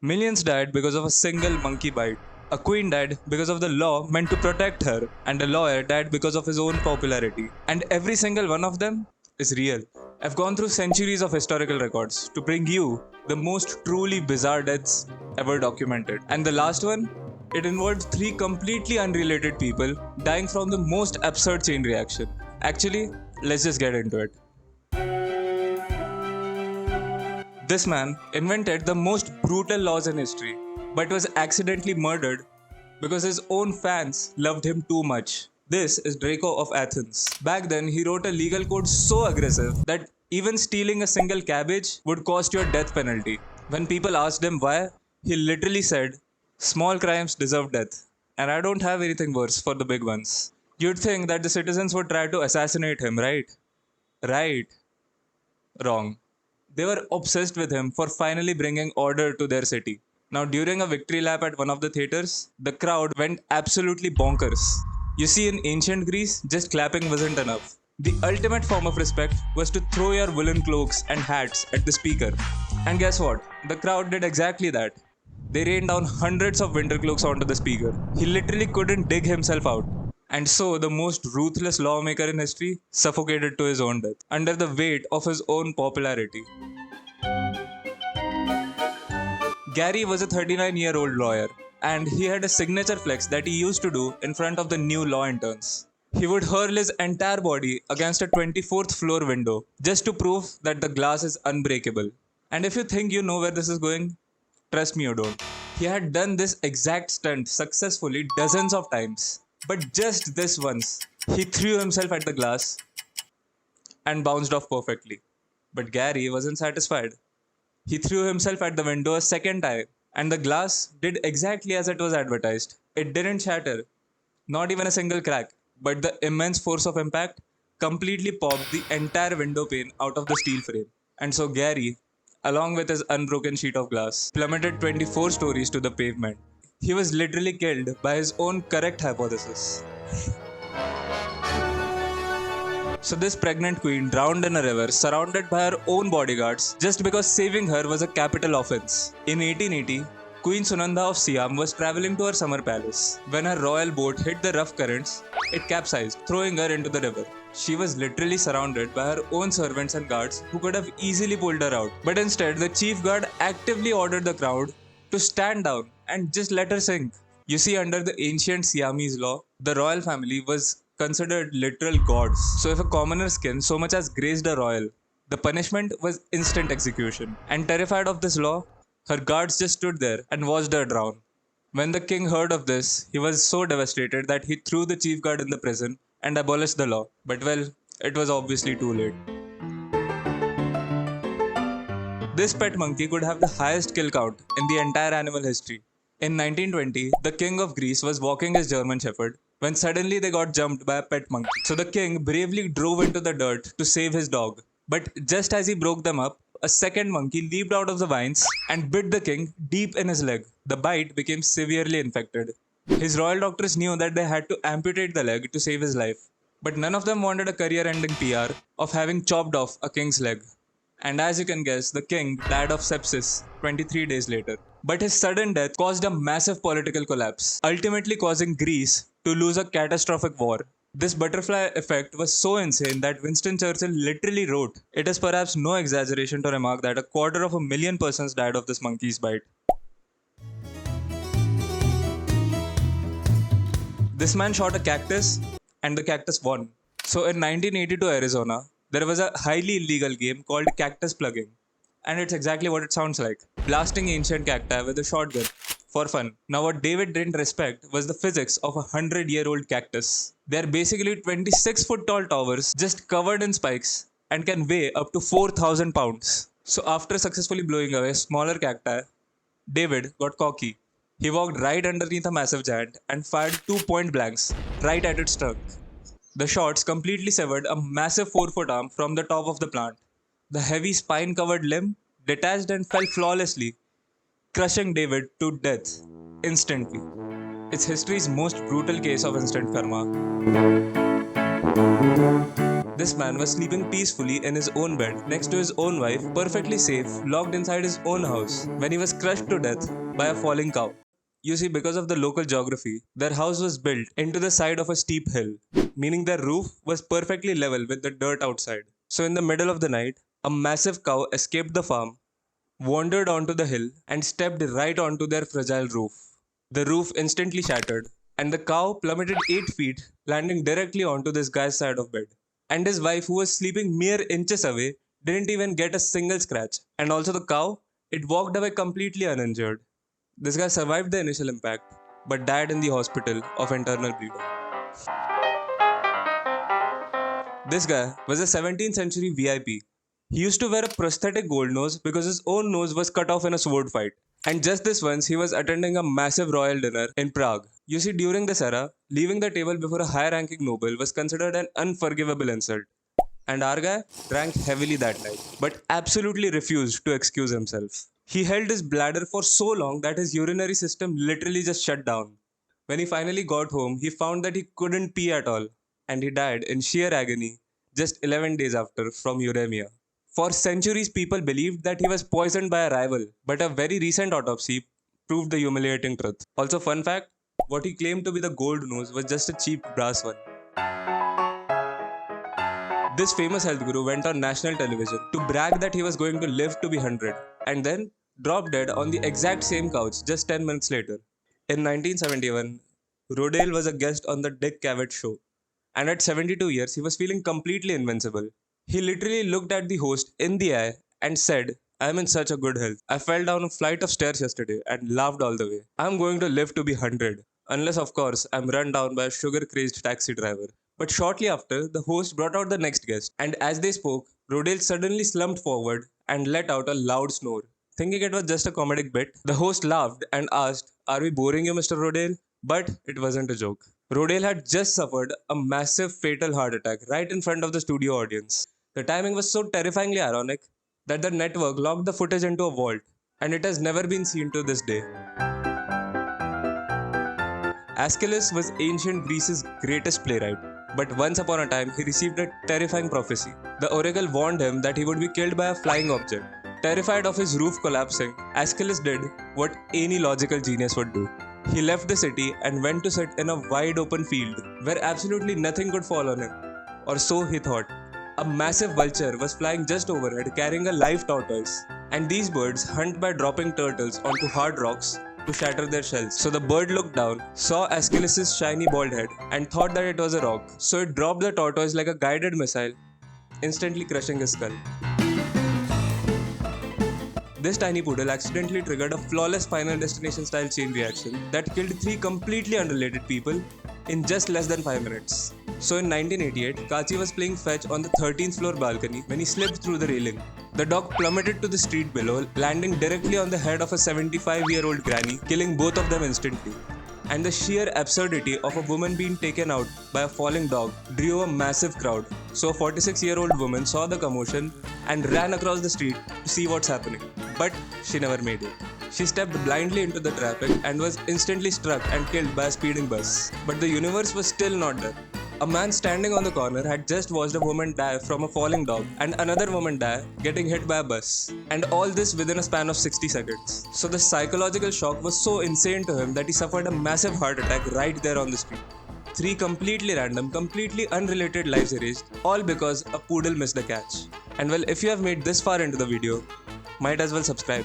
Millions died because of a single monkey bite. A queen died because of the law meant to protect her, and a lawyer died because of his own popularity. And every single one of them is real. I've gone through centuries of historical records to bring you the most truly bizarre deaths ever documented. And the last one, it involved three completely unrelated people dying from the most absurd chain reaction. Actually, let's just get into it. This man invented the most brutal laws in history, but was accidentally murdered because his own fans loved him too much. This is Draco of Athens. Back then, he wrote a legal code so aggressive that even stealing a single cabbage would cost you a death penalty. When people asked him why, he literally said, "Small crimes deserve death, and I don't have anything worse for the big ones." You'd think that the citizens would try to assassinate him, right? Right. Wrong. They were obsessed with him for finally bringing order to their city. Now, during a victory lap at one of the theaters, the crowd went absolutely bonkers. You see, in ancient Greece, just clapping wasn't enough. The ultimate form of respect was to throw your woolen cloaks and hats at the speaker. And guess what? The crowd did exactly that. They rained down hundreds of winter cloaks onto the speaker. He literally couldn't dig himself out. And so, the most ruthless lawmaker in history suffocated to his own death under the weight of his own popularity. Gary was a 39-year-old lawyer, and he had a signature flex that he used to do in front of the new law interns. He would hurl his entire body against a 24th floor window just to prove that the glass is unbreakable. And if you think you know where this is going, trust me, you don't. He had done this exact stunt successfully dozens of times. But just this once, he threw himself at the glass and bounced off perfectly. But Gary wasn't satisfied. He threw himself at the window a second time, and the glass did exactly as it was advertised. It didn't shatter, not even a single crack, but the immense force of impact completely popped the entire window pane out of the steel frame. And so Gary, along with his unbroken sheet of glass, plummeted 24 stories to the pavement. He was literally killed by his own correct hypothesis. So this pregnant queen drowned in a river surrounded by her own bodyguards just because saving her was a capital offense. In 1880, Queen Sunanda of Siam was traveling to her summer palace. When her royal boat hit the rough currents, it capsized, throwing her into the river. She was literally surrounded by her own servants and guards who could have easily pulled her out. But instead, the chief guard actively ordered the crowd to stand down and just let her sink. You see, under the ancient Siamese law, the royal family was considered literal gods. So if a commoner's skin so much as grazed a royal, the punishment was instant execution. And terrified of this law, her guards just stood there and watched her drown. When the king heard of this, he was so devastated that he threw the chief guard in the prison and abolished the law. But well, it was obviously too late. This pet monkey could have the highest kill count in the entire animal history. In 1920, the king of Greece was walking his German shepherd when suddenly they got jumped by a pet monkey. So the king bravely drove into the dirt to save his dog. But just as he broke them up, a second monkey leaped out of the vines and bit the king deep in his leg. The bite became severely infected. His royal doctors knew that they had to amputate the leg to save his life. But none of them wanted a career-ending PR of having chopped off a king's leg. And as you can guess, the king died of sepsis 23 days later. But his sudden death caused a massive political collapse, ultimately causing Greece to lose a catastrophic war. This butterfly effect was so insane that Winston Churchill literally wrote, "It is perhaps no exaggeration to remark that 250,000 persons died of this monkey's bite." This man shot a cactus and the cactus won. So in 1982 Arizona, there was a highly illegal game called cactus plugging. And it's exactly what it sounds like. Blasting ancient cacti with a shotgun. For fun. Now what David didn't respect was the physics of a 100-year-old cactus. They're basically 26-foot tall towers just covered in spikes and can weigh up to 4,000 pounds. So after successfully blowing away smaller cacti, David got cocky. He walked right underneath a massive giant and fired 2 point blanks right at its trunk. The shots completely severed a massive 4-foot arm from the top of the plant. The heavy spine-covered limb detached and fell flawlessly, crushing David to death instantly. It's history's most brutal case of instant karma. This man was sleeping peacefully in his own bed, next to his own wife, perfectly safe, locked inside his own house, when he was crushed to death by a falling cow. You see, because of the local geography, their house was built into the side of a steep hill, meaning their roof was perfectly level with the dirt outside. So, in the middle of the night, a massive cow escaped the farm, wandered onto the hill, and stepped right onto their fragile roof. The roof instantly shattered, and the cow plummeted 8 feet, landing directly onto this guy's side of bed. And his wife, who was sleeping mere inches away, didn't even get a single scratch. And also the cow, it walked away completely uninjured. This guy survived the initial impact, but died in the hospital of internal bleeding. This guy was a 17th century VIP. He used to wear a prosthetic gold nose because his own nose was cut off in a sword fight. And just this once, he was attending a massive royal dinner in Prague. You see, during this era, leaving the table before a high ranking noble was considered an unforgivable insult. And our guy drank heavily that night, but absolutely refused to excuse himself. He held his bladder for so long that his urinary system literally just shut down. When he finally got home, he found that he couldn't pee at all, and he died in sheer agony just 11 days after from uremia. For centuries, people believed that he was poisoned by a rival, but a very recent autopsy proved the humiliating truth. Also, fun fact, what he claimed to be the gold nose was just a cheap brass one. This famous health guru went on national television to brag that he was going to live to be 100 and then dropped dead on the exact same couch just 10 minutes later. In 1971, Rodale was a guest on the Dick Cavett show, and at 72 years, he was feeling completely invincible. He literally looked at the host in the eye and said, "I am in such a good health. I fell down a flight of stairs yesterday and laughed all the way. I am going to live to be 100. Unless, of course, I am run down by a sugar crazed taxi driver." But shortly after, the host brought out the next guest, and as they spoke, Rodale suddenly slumped forward and let out a loud snore. Thinking it was just a comedic bit, the host laughed and asked, "Are we boring you, Mr. Rodale?" But it wasn't a joke. Rodale had just suffered a massive fatal heart attack right in front of the studio audience. The timing was so terrifyingly ironic that the network locked the footage into a vault, and it has never been seen to this day. Aeschylus was ancient Greece's greatest playwright, but once upon a time he received a terrifying prophecy. The oracle warned him that he would be killed by a flying object. Terrified of his roof collapsing, Aeschylus did what any logical genius would do. He left the city and went to sit in a wide open field where absolutely nothing could fall on him, or so he thought. A massive vulture was flying just overhead carrying a live tortoise, and these birds hunt by dropping turtles onto hard rocks to shatter their shells. So the bird looked down, saw Aeschylus' shiny bald head, and thought that it was a rock. So it dropped the tortoise like a guided missile, instantly crushing his skull. This tiny poodle accidentally triggered a flawless Final Destination style chain reaction that killed 3 completely unrelated people in just less than 5 minutes. So in 1988, Kachi was playing fetch on the 13th floor balcony when he slipped through the railing. The dog plummeted to the street below, landing directly on the head of a 75-year-old granny, killing both of them instantly. And the sheer absurdity of a woman being taken out by a falling dog drew a massive crowd. So a 46-year-old woman saw the commotion and ran across the street to see what's happening. But she never made it. She stepped blindly into the traffic and was instantly struck and killed by a speeding bus. But the universe was still not done. A man standing on the corner had just watched a woman die from a falling dog and another woman die getting hit by a bus. And all this within a span of 60 seconds. So the psychological shock was so insane to him that he suffered a massive heart attack right there on the street. 3 completely random, completely unrelated lives erased, all because a poodle missed a catch. And well, if you have made this far into the video, might as well subscribe.